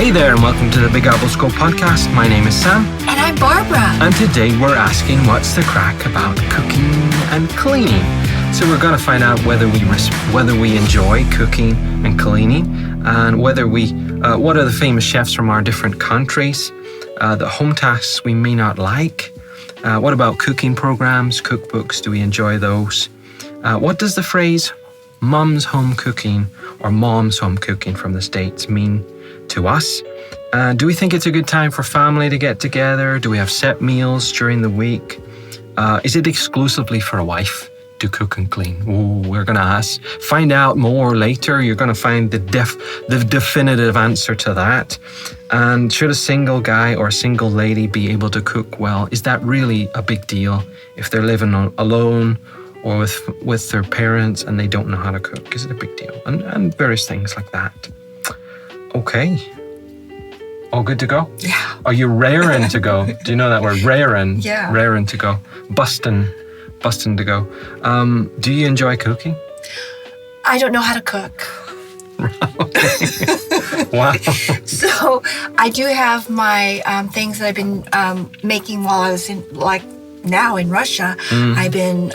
Hey there, and welcome to the Big Apple School Podcast. My name is Sam. And I'm Barbara. And today we're asking what's the crack about cooking and cleaning. So we're going to find out whether we enjoy cooking and cleaning, and what are the famous chefs from our different countries, the home tasks we may not like. What about cooking programs, cookbooks? Do we enjoy those? What does the phrase mum's home cooking or mom's home cooking from the States mean to us? Do we think it's a good time for family to get together? Do we have set meals during the week? Is it exclusively for a wife to cook and clean? We're going to find out more later. You're going to find the definitive answer to that. And should a single guy or a single lady be able to cook well? Is that really a big deal if they're living alone or with their parents and they don't know how to cook? Is it a big deal? And various things like that. Okay. All good to go? Yeah. Are you raring to go? Do you know that word? Raring. Yeah. Raring to go. Busting to go. Do you enjoy cooking? I don't know how to cook. Wow. So I do have my things that I've been making while I was in Russia. I've been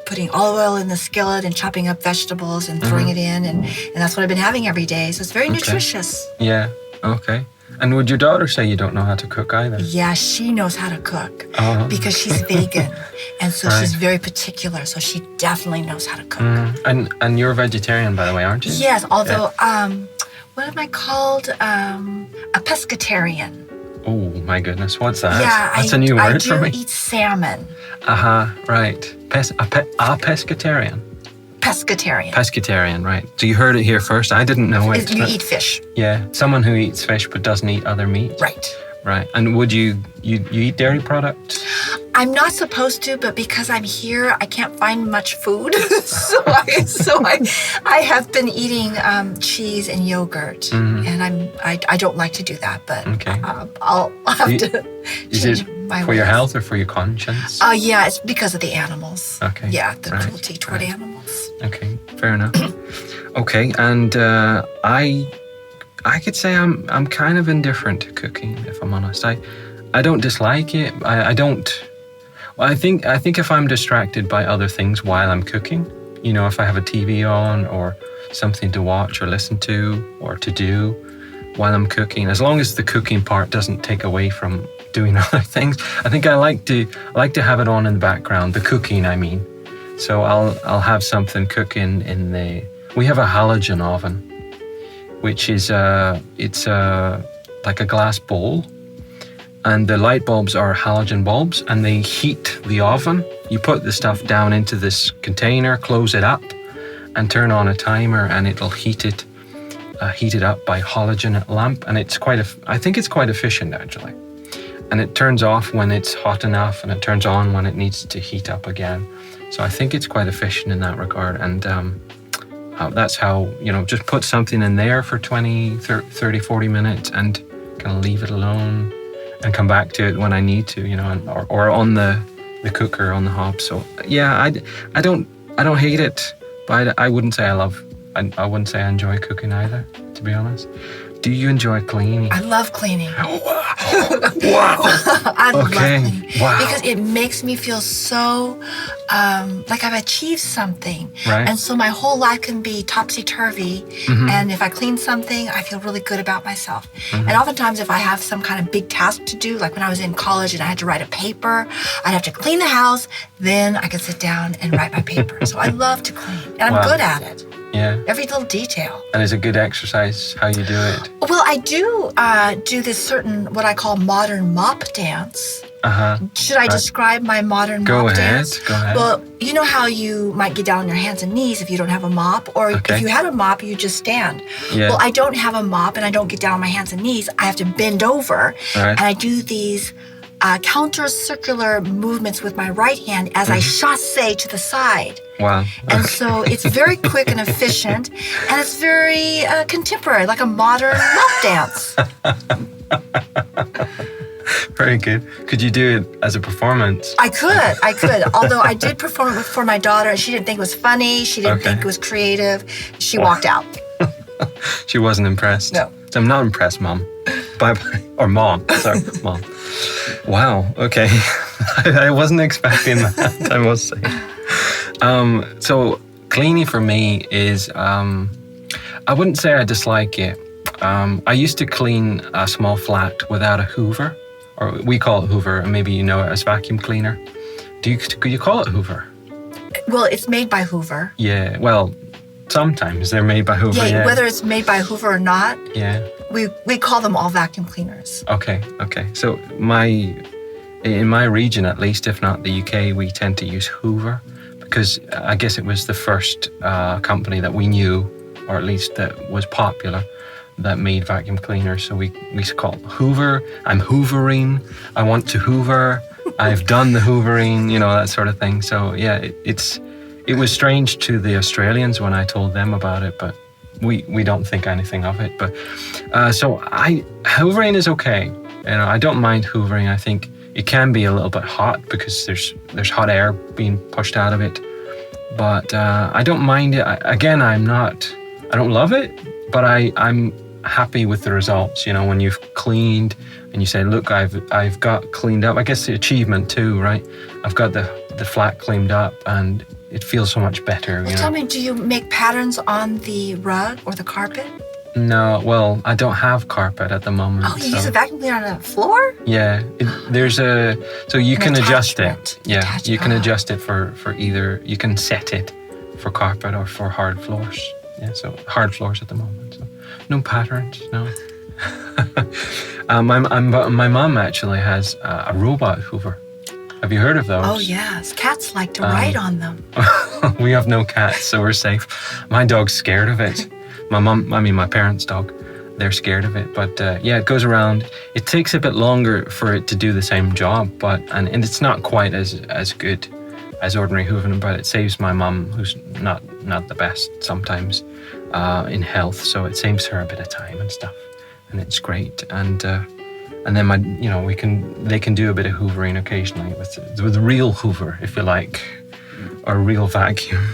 putting olive oil in the skillet and chopping up vegetables and throwing it in. And that's what I've been having every day. So it's very nutritious. Yeah. Okay. And would your daughter say you don't know how to cook either? Yeah, she knows how to cook because she's vegan. And so she's very particular. So she definitely knows how to cook. And you're a vegetarian, by the way, aren't you? Yes, although, what am I called? A pescatarian. Oh, my goodness. What's that? Yeah, that's a new word for me. I do eat salmon. Right. A pescatarian. Pescatarian, right. So you heard it here first. I didn't know it. You eat fish. Yeah, someone who eats fish but doesn't eat other meat. Right. And would you eat dairy products? I'm not supposed to, but because I'm here, I can't find much food. so I have been eating cheese and yogurt, and I don't like to do that, but I'll have to change my ways. For your health or for your conscience? Yeah, it's because of the animals. Okay. Yeah, the cruelty toward animals. Okay, fair enough. Okay, and I could say I'm kind of indifferent to cooking, if I'm honest. I don't dislike it. I think if I'm distracted by other things while I'm cooking, if I have a TV on or something to watch or listen to or to do while I'm cooking, as long as the cooking part doesn't take away from doing other things, I think I like to have it on in the background, the cooking, I mean. So I'll have something cooking we have a halogen oven, which is like a glass bowl, and the light bulbs are halogen bulbs, and they heat the oven. You put the stuff down into this container, close it up, and turn on a timer, and it'll heat it up by halogen lamp, and I think it's quite efficient actually. And it turns off when it's hot enough, and it turns on when it needs to heat up again. So I think it's quite efficient in that regard, and that's how, just put something in there for 20, 30, 40 minutes and kind of leave it alone and come back to it when I need to, or on the cooker on the hob. So yeah, I don't hate it, but I wouldn't say I wouldn't say I enjoy cooking either, to be honest. Do you enjoy cleaning? I love cleaning. Wow. I love cleaning. Wow. Because it makes me feel so like I've achieved something. Right. And so my whole life can be topsy-turvy. And if I clean something, I feel really good about myself. And oftentimes if I have some kind of big task to do, like when I was in college and I had to write a paper, I'd have to clean the house, then I could sit down and write my paper. So I love to clean, and I'm good at it. Yeah. Every little detail. And is it good exercise how you do it? Well, I do this certain, what I call modern mop dance. Should I describe my modern mop dance? Go ahead. Well, you know how you might get down on your hands and knees if you don't have a mop, or if you had a mop, you just stand. Yeah. Well, I don't have a mop, and I don't get down on my hands and knees. I have to bend over, and I do these counter-circular movements with my right hand as I chasse to the side. Wow. And so it's very quick and efficient, and it's very contemporary, like a modern mop dance. Very good. Could you do it as a performance? I could. Although I did perform it for my daughter, and she didn't think it was funny. She didn't think it was creative. She walked out. She wasn't impressed. No. I'm not impressed, Mom. Bye-bye. Or Mom. Sorry, Mom. Wow, okay. I wasn't expecting that, I must say. So cleaning for me is, I wouldn't say I dislike it. I used to clean a small flat without a hoover, or we call it hoover, and maybe you know it as vacuum cleaner. Could you call it hoover? Well, it's made by Hoover. Yeah, well, sometimes they're made by Hoover. Yeah, whether it's made by Hoover or not. Yeah. We call them all vacuum cleaners. Okay. So in my region, at least, if not the UK, we tend to use Hoover because I guess it was the first company that we knew, or at least that was popular, that made vacuum cleaners. So we call it Hoover. I'm hoovering. I want to hoover. I've done the hoovering, that sort of thing. So yeah, it was strange to the Australians when I told them about it, but we don't think anything of it. But so hoovering is okay. I don't mind hoovering. I think it can be a little bit hot because there's hot air being pushed out of it. But I don't mind it. I don't love it, but I'm happy with the results. When you've cleaned and you say, look, I've got cleaned up. I guess the achievement too, right? I've got the flat cleaned up and it feels so much better. Well, tell me, do you make patterns on the rug or the carpet? No, well, I don't have carpet at the moment. Oh, you use a vacuum cleaner on the floor? Yeah, so you can adjust it. Yeah, you can adjust it for either, you can set it for carpet or for hard floors. Yeah, so hard floors at the moment. So no patterns, no. My mom actually has a robot hoover. Have you heard of those? Oh, yes. Cats like to write on them. We have no cats, so we're safe. My dog's scared of it. My parents' dog, they're scared of it. But it goes around. It takes a bit longer for it to do the same job, and it's not quite as good as ordinary hoovering, but it saves my mum, who's not the best sometimes in health, so it saves her a bit of time and stuff, and it's great. And then they can do a bit of hoovering occasionally with real hoover, if you like, or real vacuum.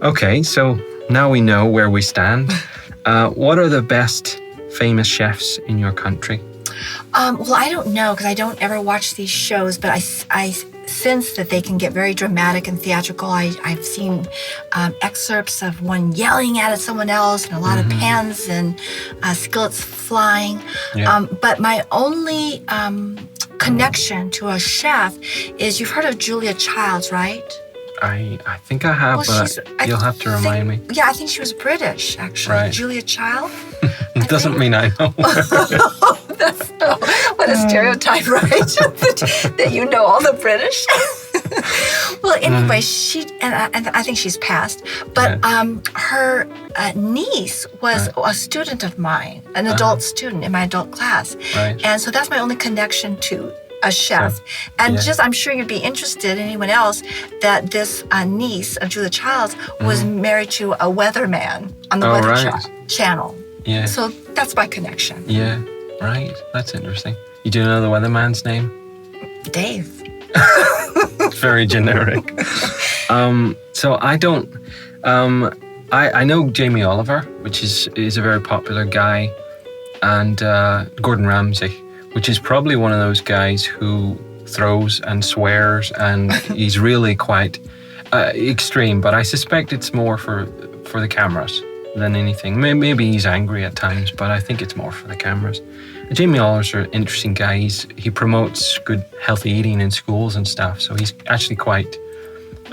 Okay, so now we know where we stand. What are the best famous chefs in your country? Well, I don't know because I don't ever watch these shows, but I sense that they can get very dramatic and theatrical. I've seen excerpts of one yelling at someone else and a lot of pans and skillets flying. Yeah. But my only connection to a chef is, you've heard of Julia Childs, right? I think I have, but you'll have to remind me. Yeah, I think she was British, actually. Right. Julia Child. It doesn't mean I know. What a stereotype, right? that you know all the British. Well, anyway, and I think she's passed, but her niece was a student of mine, an adult student in my adult class. Right. And so that's my only connection to a chef. And I'm sure you'd be interested, anyone else, that this niece of Julia Childs was married to a weatherman on the Weather Channel. Yeah. So that's my connection. Yeah, right. That's interesting. You do know the weatherman's name? Dave. Very generic. So I don't. I know Jamie Oliver, which is a very popular guy, and Gordon Ramsay, which is probably one of those guys who throws and swears, and he's really quite extreme. But I suspect it's more for the cameras than anything. Maybe he's angry at times, but I think it's more for the cameras. Jamie Oliver's an interesting guy. He promotes good, healthy eating in schools and stuff, so he's actually quite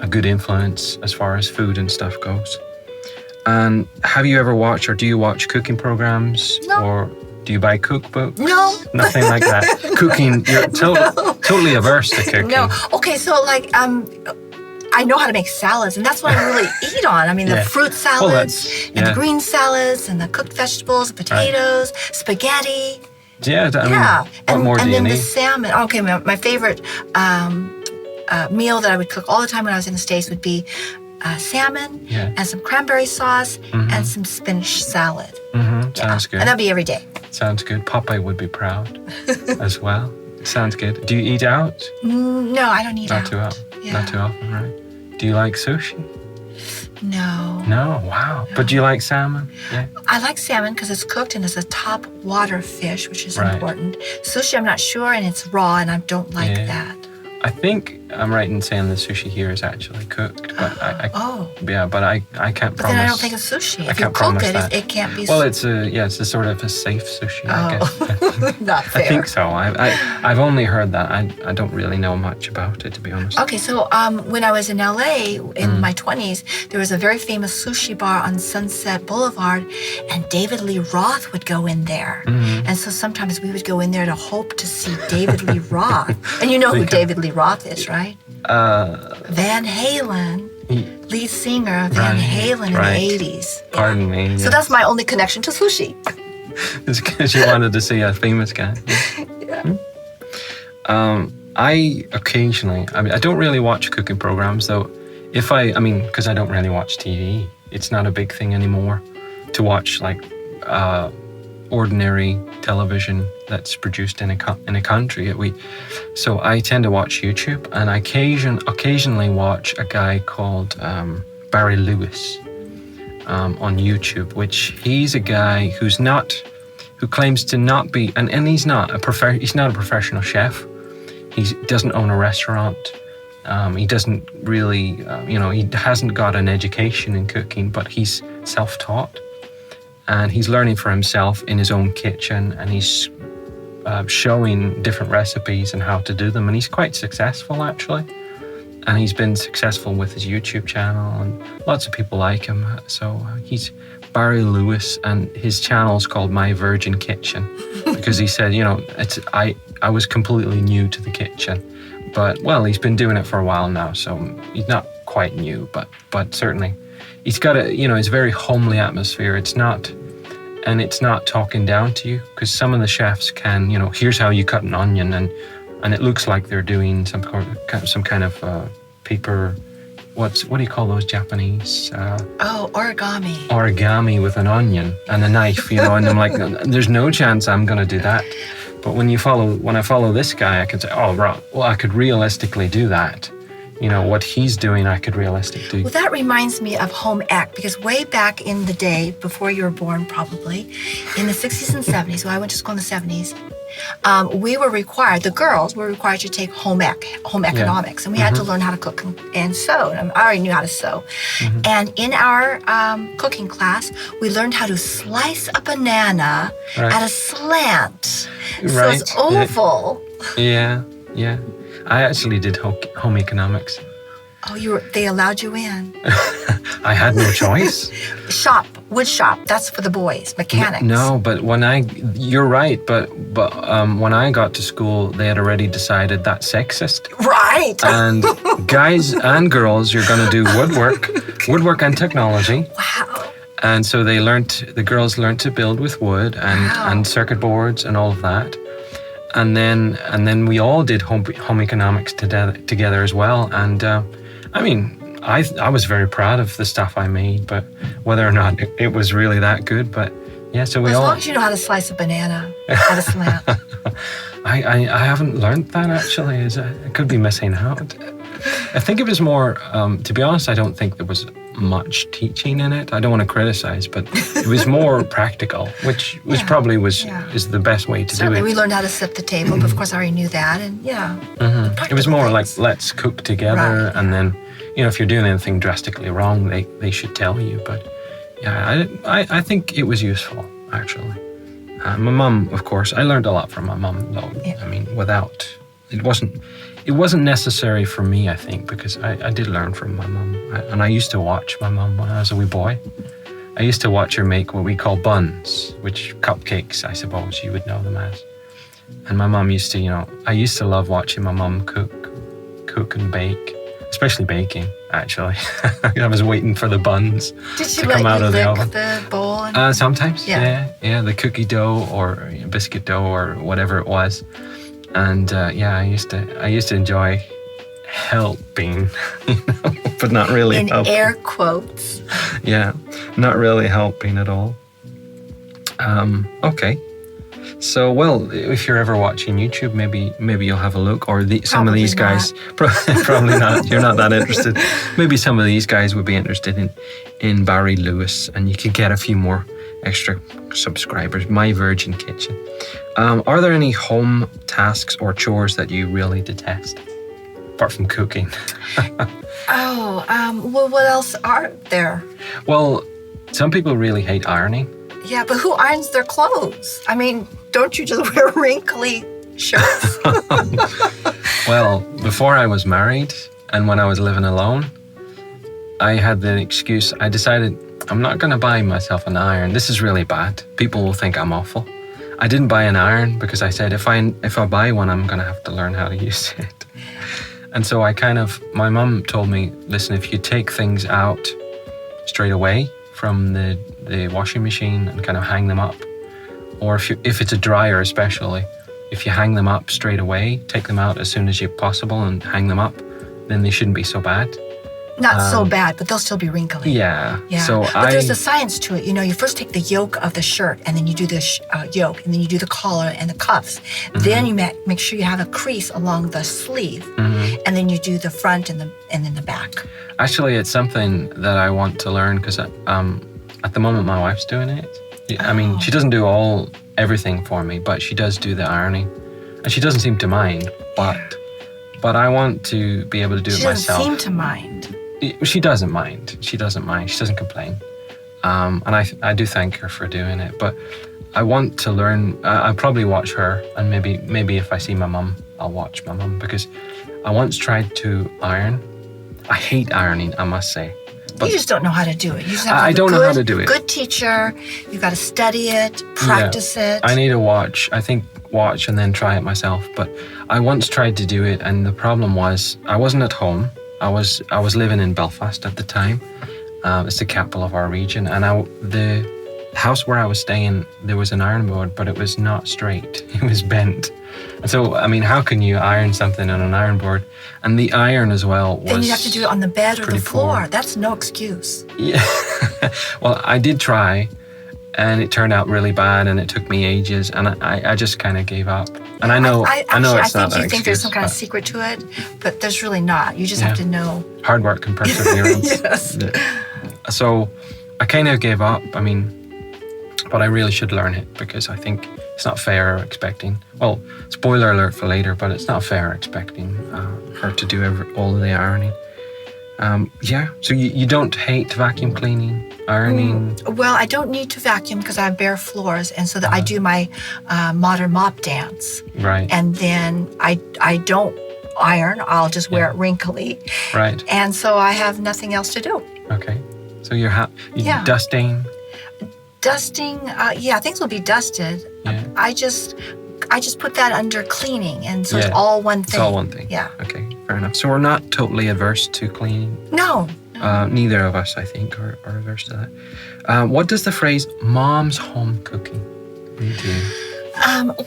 a good influence as far as food and stuff goes. And have you ever watched, or do you watch cooking programs? No. Or do you buy cookbooks? No. Nothing like that. Cooking, you're totally averse to cooking. No. Okay, so I know how to make salads, and that's what I really eat on. I mean, the fruit salads, and the green salads, and the cooked vegetables, potatoes, spaghetti. Yeah, what more do you need? And then the salmon. Okay, my favorite meal that I would cook all the time when I was in the States would be salmon and some cranberry sauce and some spinach salad. Sounds good. And that'd be every day. Sounds good. Popeye would be proud as well. Sounds good. Do you eat out? No, I don't eat out. Not too often. Yeah. Not too often, right? Do you like sushi? No. No? Wow. But do you like salmon? Yeah. I like salmon because it's cooked and it's a top water fish, which is important. Sushi, I'm not sure, and it's raw, and I don't like that. I think I'm right in saying the sushi here is actually cooked, but I can't promise. But then I don't think it's sushi. If you cook it, it can't be. Well, it's a sort of a safe sushi, I guess. Not fair. I think so. I've only heard that. I don't really know much about it, to be honest. Okay, so when I was in LA in my 20s, there was a very famous sushi bar on Sunset Boulevard, and David Lee Roth would go in there. And so sometimes we would go in there to hope to see David Lee Roth. And you know who David Lee Roth is, right? Van Halen, lead singer of Van Halen in the 80s. Pardon me. So that's my only connection to sushi. It's because you wanted to see a famous guy. I occasionally, I don't really watch cooking programs, though. Because I don't really watch TV. It's not a big thing anymore to watch like ordinary television that's produced in a country. So I tend to watch YouTube, and I occasionally watch a guy called Barry Lewis on YouTube, which he's a guy who claims to not be, and he's not a professional chef. He doesn't own a restaurant. He doesn't really, he hasn't got an education in cooking, but he's self-taught. And he's learning for himself in his own kitchen, and he's showing different recipes and how to do them. And he's quite successful, actually. And he's been successful with his YouTube channel, and lots of people like him. So he's Barry Lewis, and his channel is called My Virgin Kitchen, because he said, I was completely new to the kitchen. But, well, he's been doing it for a while now, so he's not quite new, but certainly he's got it's a very homely atmosphere. It's not talking down to you, because some of the chefs can, here's how you cut an onion, and it looks like they're doing some kind of paper. What do you call those Japanese? Origami. Origami with an onion and a knife, and I'm like, there's no chance I'm going to do that. But when I follow this guy, I can say, oh, right, well, I could realistically do that. What he's doing, I could realistically do. Well, that reminds me of home ec, because way back in the day, before you were born probably, in the 60s and 70s, I went to school in the 70s, the girls were required to take home economics, and we had to learn how to cook and sew. And I already knew how to sew. And in our cooking class, we learned how to slice a banana at a slant. So it's oval. Yeah. I actually did home economics. Oh, they allowed you in? I had no choice. Wood shop, that's for the boys, mechanics. No, but you're right, but when I got to school, they had already decided that's sexist. Right. And guys and girls, you're going to do woodwork and technology. Wow. And so the girls learned to build with wood and circuit boards and all of that. And then we all did home economics together as well. And I was very proud of the stuff I made, but whether or not it was really that good. But yeah, so as long as you know how to slice a banana at a slant. I haven't learned that, actually. I could be missing out. I think it was more, to be honest, I don't think there was much teaching in it. I don't want to criticize, but it was more practical, which is the best way to do it. We learned how to set the table, but of course I already knew that, and It was more like, let's cook together, and then, if you're doing anything drastically wrong, they should tell you. But yeah, I think it was useful, actually. My mum, of course, I learned a lot from my mum, though. Yeah. It wasn't necessary for me, I think, because I did learn from my mum. And I used to watch my mum when I was a wee boy. I used to watch her make what we call buns, which cupcakes, I suppose you would know them as. And my mum used to, I used to love watching my mum cook and bake, especially baking, actually. I was waiting for the buns to come out of the oven. Did she let you lick the bowl? Sometimes, yeah. The cookie dough or biscuit dough or whatever it was. And I used to enjoy helping, but not really in helping. air quotes. Yeah, not really helping at all. Okay, So, well, if you're ever watching YouTube, maybe you'll have a look. Or some of these guys, probably not. You're not that interested. Maybe some of these guys would be interested in Barry Lewis, and you could get a few more extra subscribers. My Virgin Kitchen. Are there any home tasks or chores that you really detest, apart from cooking? Well, what else are there? Well, some people really hate ironing. Yeah, but who irons their clothes? I mean, don't you just wear wrinkly shirts? Well, before I was married and when I was living alone, I had the excuse, I decided I'm not going to buy myself an iron. This is really bad. People will think I'm awful. I didn't buy an iron because I said if I buy one, I'm going to have to learn how to use it. And so my mum told me, listen, if you take things out straight away from the washing machine and kind of hang them up, or if it's a dryer especially, if you hang them up straight away, take them out as soon as possible and hang them up, then they shouldn't be so bad. Not so bad, but they'll still be wrinkly. Yeah. So but there's a science to it. You know, you first take the yoke of the shirt, and then you do the yoke, and then you do the collar and the cuffs. Mm-hmm. Then you make sure you have a crease along the sleeve, and then you do the front and then the back. Actually, it's something that I want to learn because at the moment my wife's doing it. I mean, she doesn't do everything for me, but she does do the ironing, and she doesn't seem to mind. But I want to be able to do it myself. She doesn't seem to mind. She doesn't mind. She doesn't complain. And I do thank her for doing it. But I want to learn. I'll probably watch her, and maybe if I see my mum, I'll watch my mum, because I once tried to iron. I hate ironing, I must say. But you just don't know how to do it. You just have to I don't know how to do it. Good teacher. You've got to study it, practice it. I need to watch. I think watch and then try it myself. But I once tried to do it, and the problem was I wasn't at home. I was living in Belfast at the time. It's the capital of our region, and the house where I was staying, there was an iron board, but it was not straight. It was bent. And so, I mean, how can you iron something on an iron board? And the iron as well was then you have to do it on the bed or the floor. Poor. That's no excuse. Yeah. Well, I did try, and it turned out really bad, and it took me ages, and I just kind of gave up. And I know it's not that excuse. You think there's some kind of secret to it, but there's really not. You just have to know. Hard work and perseverance. Yes. So I kind of gave up. I mean, but I really should learn it, because I think it's not fair expecting, well, spoiler alert for later, but it's not fair expecting her to do all of the ironing. So you don't hate vacuum cleaning, ironing? Well, I don't need to vacuum because I have bare floors, and so that I do my modern mop dance. Right. And then I don't iron, I'll just wear it wrinkly. Right. And so I have nothing else to do. Okay. So you're dusting? Dusting, things will be dusted. Yeah. I just put that under cleaning, and so it's all one thing. It's all one thing. Yeah. Okay, fair enough. So we're not totally averse to cleaning. No. Neither of us, I think, are averse to that. What does the phrase "mom's home cooking" mean to you?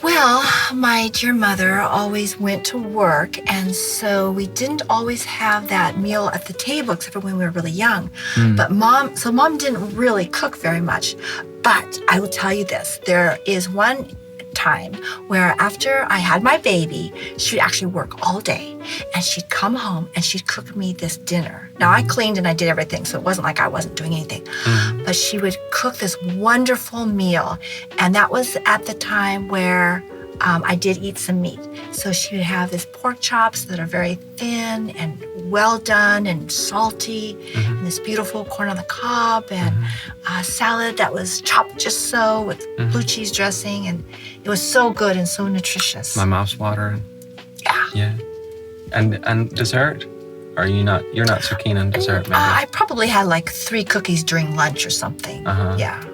Well, my dear mother always went to work, and so we didn't always have that meal at the table, except for when we were really young. But mom didn't really cook very much. But I will tell you this, there is one time where after I had my baby, she'd actually work all day, and she'd come home and she'd cook me this dinner. Now I cleaned and I did everything, so it wasn't like I wasn't doing anything. But she would cook this wonderful meal, and that was at the time where I did eat some meat. So she would have this pork chops that are very thin and well done and salty, and this beautiful corn on the cob, and a salad that was chopped just so with blue cheese dressing, and it was so good and so nutritious. My mouth's watering. Yeah. Yeah. And dessert? Or you're not so keen on dessert, maybe? I probably had like 3 cookies during lunch or something. Yeah.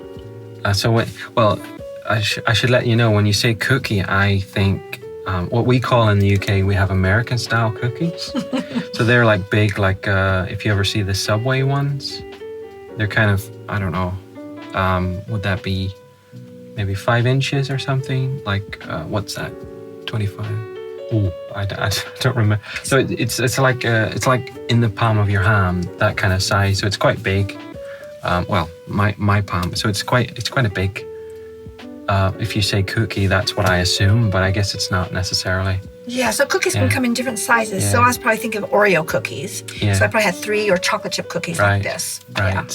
I should let you know, when you say cookie, I think what we call in the UK, we have American style cookies. So they're like big, like if you ever see the Subway ones, they're kind of, I don't know, would that be maybe 5 inches or something? Like, what's that? 25? Oh, I don't remember. So it's like in the palm of your hand, that kind of size. So it's quite big. My palm. So it's quite a big if you say cookie, that's what I assume, but I guess it's not necessarily. Yeah, so cookies can come in different sizes. So I was probably thinking of Oreo cookies. Yeah. So I probably had 3 or chocolate chip cookies like this. Right. Yeah.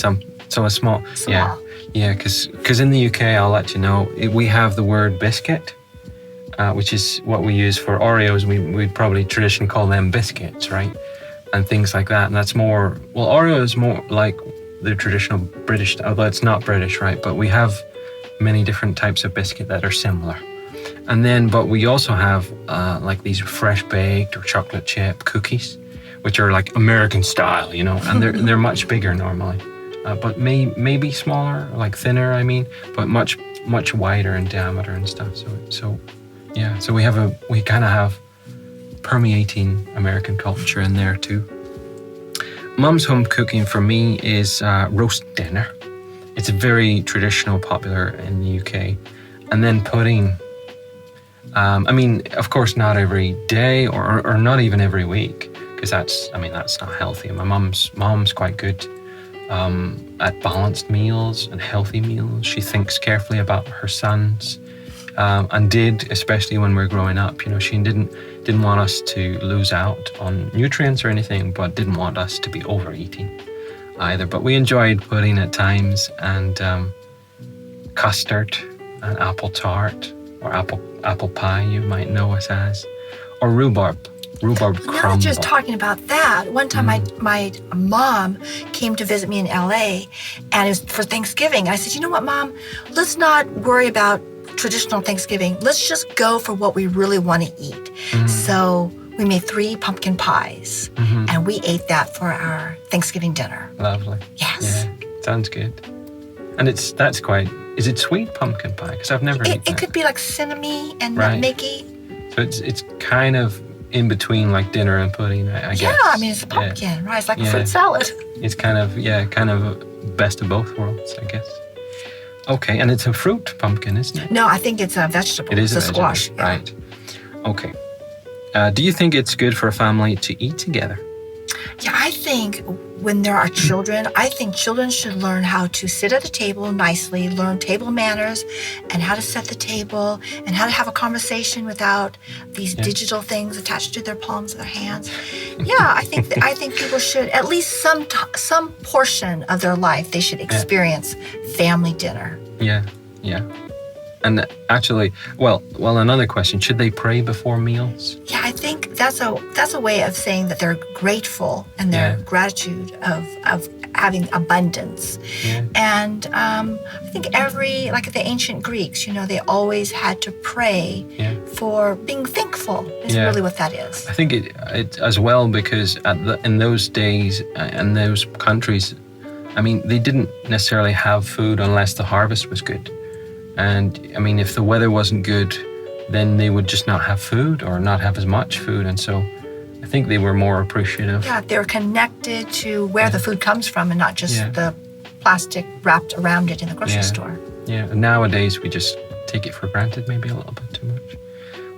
So a small. Small. Yeah, because in the UK, I'll let you know, we have the word biscuit, which is what we use for Oreos. We'd probably traditionally call them biscuits, right? And things like that. And that's more, well, Oreo is more like the traditional British, although it's not British, right? But we have many different types of biscuit that are similar. And then, but we also have like these fresh baked or chocolate chip cookies, which are like American style, you know, and they're much bigger normally, but maybe smaller, like thinner, I mean, but much wider in diameter and stuff. So we kind of have permeating American culture in there too. Mum's home cooking for me is roast dinner. It's very traditional, popular in the UK. And then pudding. I mean, of course, not every day or not even every week, because that's not healthy. My mom's quite good at balanced meals and healthy meals. She thinks carefully about her sons, and did, especially when we were growing up. You know, she didn't want us to lose out on nutrients or anything, but didn't want us to be overeating either. But we enjoyed pudding at times, and custard and apple tart, or apple pie, you might know us as, or rhubarb crumble. Not just talking about that. One time my mom came to visit me in LA, and it was for Thanksgiving. I said, you know what, Mom? Let's not worry about traditional Thanksgiving. Let's just go for what we really want to eat. So we made 3 pumpkin pies, and we ate that for our Thanksgiving dinner. Lovely. Yes. Yeah, sounds good. And that's quite. Is it sweet pumpkin pie? Because I've never eaten it. It could be like cinnamon and nutmeggy. So it's kind of in between like dinner and pudding, I guess. Yeah, I mean, it's a pumpkin, right? It's like a fruit salad. It's kind of best of both worlds, I guess. Okay, and it's a fruit pumpkin, isn't it? No, I think it's a vegetable. It is a squash. Yeah. Right. Okay. Do you think it's good for a family to eat together? Yeah, I think when there are children, I think children should learn how to sit at a table nicely, learn table manners, and how to set the table, and how to have a conversation without these digital things attached to their palms of their hands. Yeah, I think people should, at least some portion of their life, they should experience family dinner. Yeah. And actually, well, another question, should they pray before meals? Yeah, I think that's a way of saying that they're grateful and their gratitude of having abundance. Yeah. And I think like the ancient Greeks, you know, they always had to pray for being thankful is really what that is. I think it as well, because in those days and those countries, I mean, they didn't necessarily have food unless the harvest was good. And I mean, if the weather wasn't good, then they would just not have food or not have as much food. And so I think they were more appreciative. Yeah, they're connected to where the food comes from and not just the plastic wrapped around it in the grocery store. Yeah, and nowadays we just take it for granted maybe a little bit too much.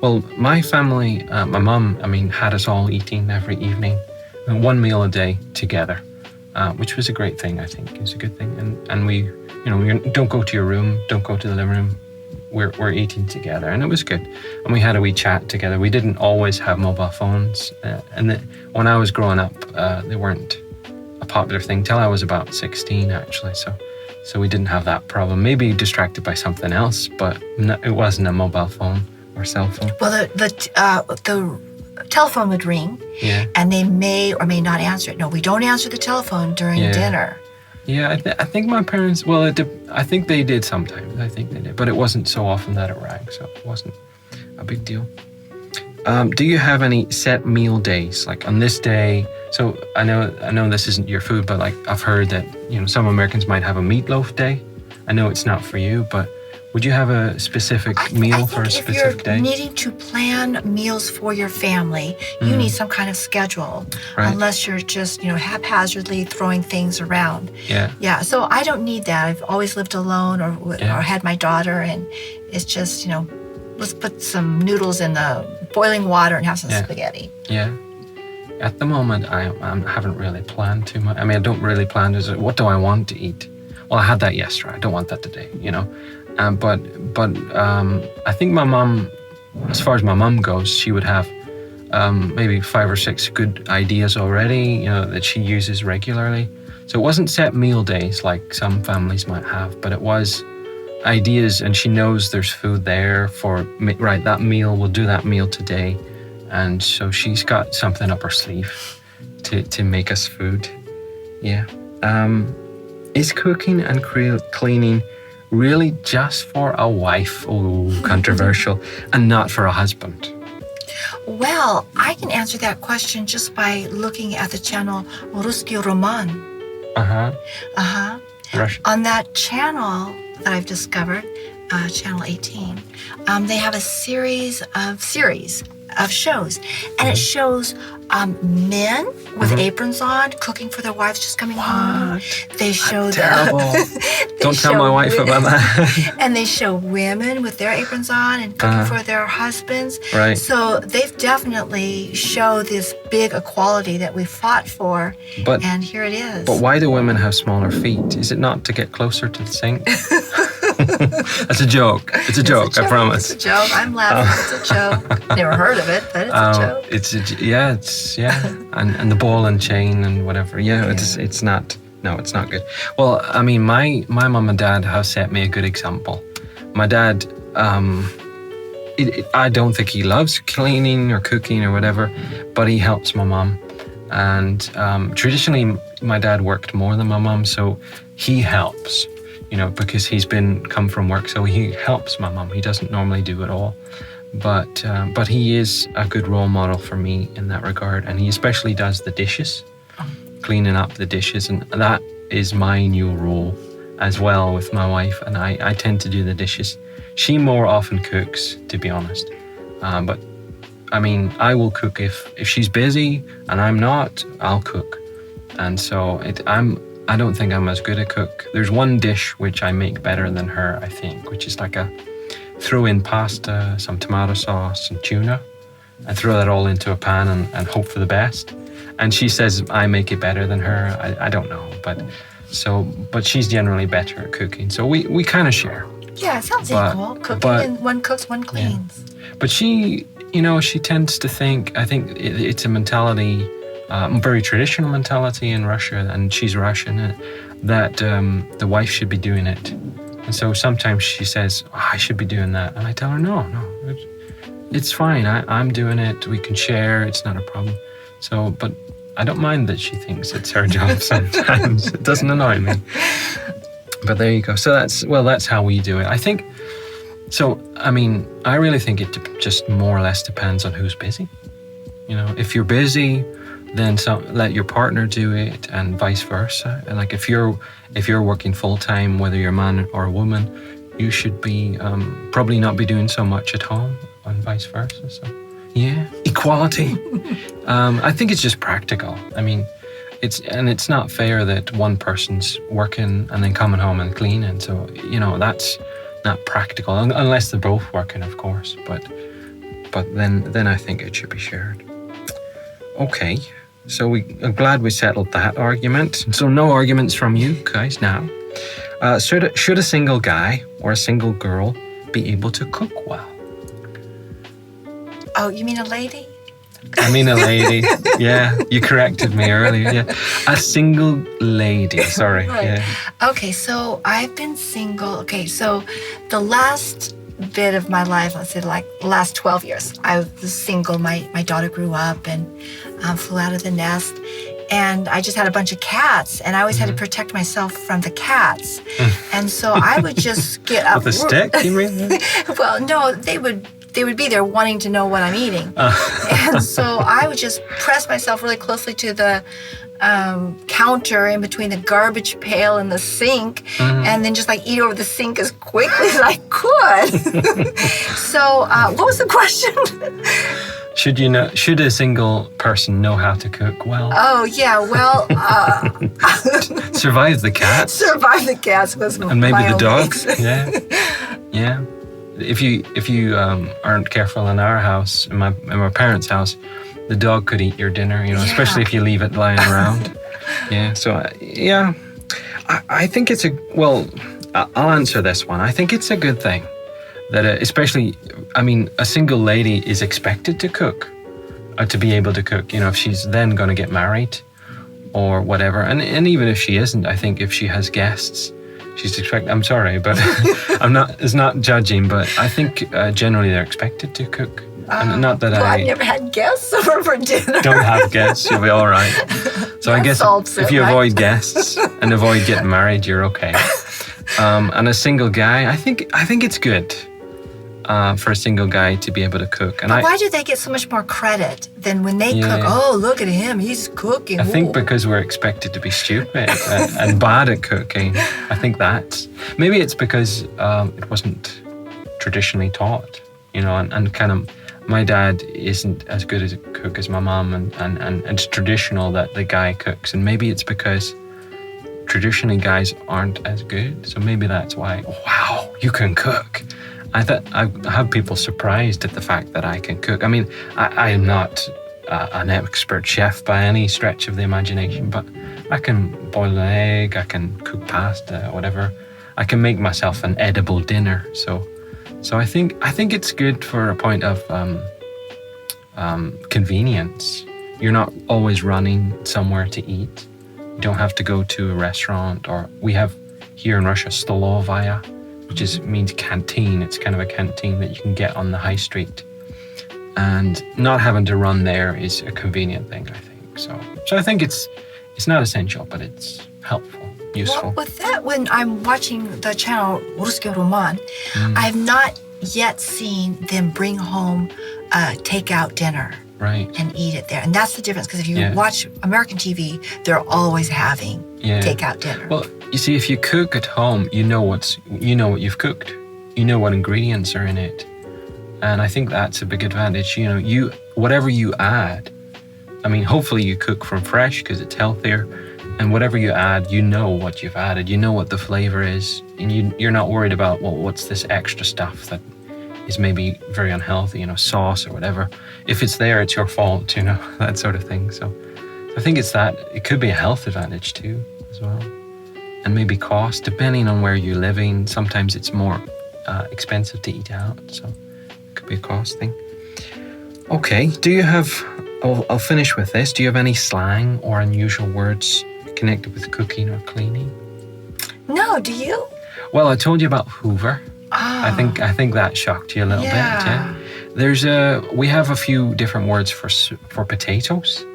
Well, my family, my mom, I mean, had us all eating every evening, 1 meal a day together, which was a great thing, I think. It was a good thing. And we... You know, don't go to your room, don't go to the living room. We're eating together, and it was good. And we had a wee chat together. We didn't always have mobile phones, when I was growing up, they weren't a popular thing till I was about 16, actually. So we didn't have that problem. Maybe distracted by something else, but it wasn't a mobile phone or cell phone. Well, the telephone would ring, and they may or may not answer it. No, we don't answer the telephone during dinner. Yeah, I think my parents, I think they did sometimes. I think they did. But it wasn't so often that it rang, so it wasn't a big deal. Do you have any set meal days? Like on this day, so I know this isn't your food, but like I've heard that, you know, some Americans might have a meatloaf day. I know it's not for you, but would you have a specific meal for a specific day? If you're needing to plan meals for your family, you need some kind of schedule, unless you're just, you know, haphazardly throwing things around. Yeah. So I don't need that. I've always lived alone or had my daughter, and it's just, you know, let's put some noodles in the boiling water and have some spaghetti. Yeah. At the moment, I haven't really planned too much. I mean, I don't really plan. What do I want to eat? Well, I had that yesterday. I don't want that today, you know. But I think my mom, as far as my mom goes, she would have maybe 5 or 6 good ideas already, that she uses regularly. So it wasn't set meal days like some families might have, but it was ideas, and she knows there's food there for, right, that meal, we'll do that meal today. And so she's got something up her sleeve to make us food. Yeah. Is cooking and cleaning really just for a wife? Oh, controversial. And not for a husband? Well, I can answer that question just by looking at the channel Русский роман. Russian. On that channel that I've discovered, channel 18, they have a series of shows, and it shows men with aprons on cooking for their wives just coming home. They show terrible. Don't tell my wife about that. And they show women with their aprons on and cooking for their husbands. Right. So they've definitely showed this big equality that we fought for, and here it is. But why do women have smaller feet? Is it not to get closer to the sink? That's a joke. It's a joke, I promise. It's a joke. I'm laughing. It's a joke. Never heard of it, but it's a joke. And the ball and chain and whatever. It's not. No, it's not good. Well, I mean, my mom and dad have set me a good example. My dad, I don't think he loves cleaning or cooking or whatever, but he helps my mom. And traditionally, my dad worked more than my mom, so he helps. Because he's come from work, so he helps my mom. He doesn't normally do it all, but he is a good role model for me in that regard, and he especially does the dishes, cleaning up the dishes, and that is my new role as well with my wife, and I tend to do the dishes. She more often cooks, to be honest, but I mean, I will cook if she's busy and I'm not, I'll cook, and so I don't think I'm as good a cook. There's one dish which I make better than her, I think, which is like throw in pasta, some tomato sauce and tuna, and throw that all into a pan and hope for the best. And she says I make it better than her. I don't know, but she's generally better at cooking. So we kind of share. Yeah, it sounds equal. Cooking, and one cooks, one cleans. Yeah. But she tends to think, I think it's a mentality, very traditional mentality in Russia, and she's Russian, that the wife should be doing it. And so sometimes she says, I should be doing that. And I tell her, no, it's fine. I'm doing it. We can share. It's not a problem. So, but I don't mind that she thinks it's her job sometimes. It doesn't annoy me. But there you go. So that's how we do it. I think, so, I mean, I really think it just more or less depends on who's busy. If you're busy, then let your partner do it, and vice versa. And like if you're working full time, whether you're a man or a woman, you should be probably not be doing so much at home, and vice versa. So yeah, equality. I think it's just practical. I mean, it's not fair that one person's working and then coming home and cleaning. So that's not practical unless they're both working, of course. But then I think it should be shared. Okay. So I'm glad we settled that argument. So no arguments from you guys now. Should a single guy or a single girl be able to cook well? Oh, you mean a lady? I mean a lady. Yeah, you corrected me earlier. Yeah, a single lady. Sorry. Right. Yeah. Okay, so I've been single. Okay, so the last bit of my life, let's say like the last 12 years, I was single. My daughter grew up and flew out of the nest. And I just had a bunch of cats, and I always had to protect myself from the cats. And so I would just get up. With a stick, you mean? Well, no, they would be there wanting to know what I'm eating. And so I would just press myself really closely to the counter in between the garbage pail and the sink, and then just like eat over the sink as quickly as I could. So what was the question? Should a single person know how to cook well? Oh, yeah, well... Survive the cats. Survive the cats was my and maybe the dogs. Yeah. Yeah. If you aren't careful in our house, in my parents' house, the dog could eat your dinner, especially if you leave it lying around. Yeah. So, I think I'll answer this one. I think it's a good thing that especially, I mean, a single lady is expected to cook, to be able to cook, if she's then going to get married or whatever. And even if she isn't, I think if she has guests, she's expected, I'm sorry, but it's not judging, but I think generally they're expected to cook. And not that I've never had guests over for dinner. Don't have guests, you'll be all right. So I guess if you avoid guests and avoid getting married, you're okay. And a single guy, I think it's good for a single guy to be able to cook. And why do they get so much more credit than when they cook? Oh, look at him, he's cooking. I think because we're expected to be stupid and bad at cooking. I think maybe it's because it wasn't traditionally taught, and kind of. My dad isn't as good as a cook as my mom, and it's traditional that the guy cooks. And maybe it's because traditionally guys aren't as good. So maybe that's why, wow, you can cook. I have people surprised at the fact that I can cook. I mean, I am not an expert chef by any stretch of the imagination, but I can boil an egg, I can cook pasta, whatever. I can make myself an edible dinner. So I think it's good for a point of convenience. You're not always running somewhere to eat. You don't have to go to a restaurant, or we have here in Russia stolovaya, which means canteen. It's kind of a canteen that you can get on the high street, and not having to run there is a convenient thing, I think. So I think it's not essential, but it's helpful. Useful. Well, with that, when I'm watching the channel Ruski Roman, I've not yet seen them bring home a takeout dinner and eat it there. And that's the difference, because if you watch American TV, they're always having takeout dinner. Well, you see, if you cook at home, you know what you've cooked. You know what ingredients are in it. And I think that's a big advantage. Whatever you add, I mean, hopefully you cook from fresh because it's healthier. And whatever you add, you know what you've added. You know what the flavor is. And you're not worried about, well, what's this extra stuff that is maybe very unhealthy, sauce or whatever. If it's there, it's your fault, that sort of thing. So I think it's that. It could be a health advantage too, as well. And maybe cost, depending on where you're living. Sometimes it's more expensive to eat out. So it could be a cost thing. Okay, do you have, I'll finish with this. Do you have any slang or unusual words connected with cooking or cleaning? No, do you? Well, I told you about Hoover. I think that shocked you a little bit. Yeah. We have a few different words for potatoes,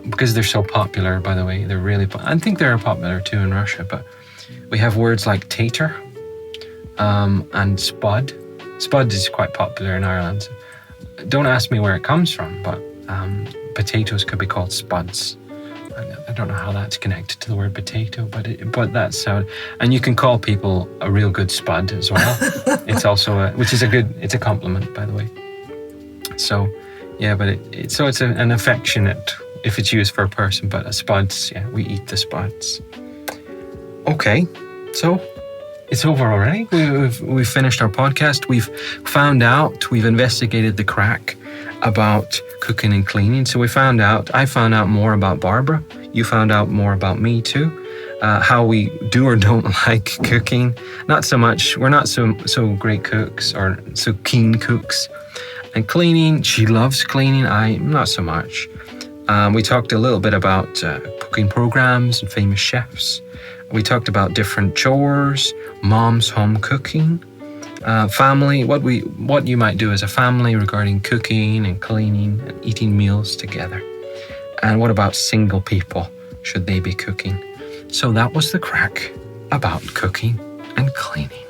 because they're so popular. By the way, they're really. I think they're popular too in Russia. But we have words like tater, and spud. Spud is quite popular in Ireland. So don't ask me where it comes from, but potatoes could be called spuds. I don't know how that's connected to the word potato, but that's how. And you can call people a real good spud as well. It's also it's a compliment, by the way. So, yeah, but it's an affectionate if it's used for a person, but a spuds, we eat the spuds. Okay, so it's over already. We've finished our podcast. We've investigated the Craic about cooking and cleaning. So I found out more about Barbara. You found out more about me too. How we do or don't like cooking. Not so much. We're not so great cooks or so keen cooks. And cleaning, she loves cleaning. I'm not so much. We talked a little bit about cooking programs and famous chefs. We talked about different chores, mom's home cooking, family, what you might do as a family regarding cooking and cleaning and eating meals together. And what about single people? Should they be cooking? So that was the Craic about cooking and cleaning.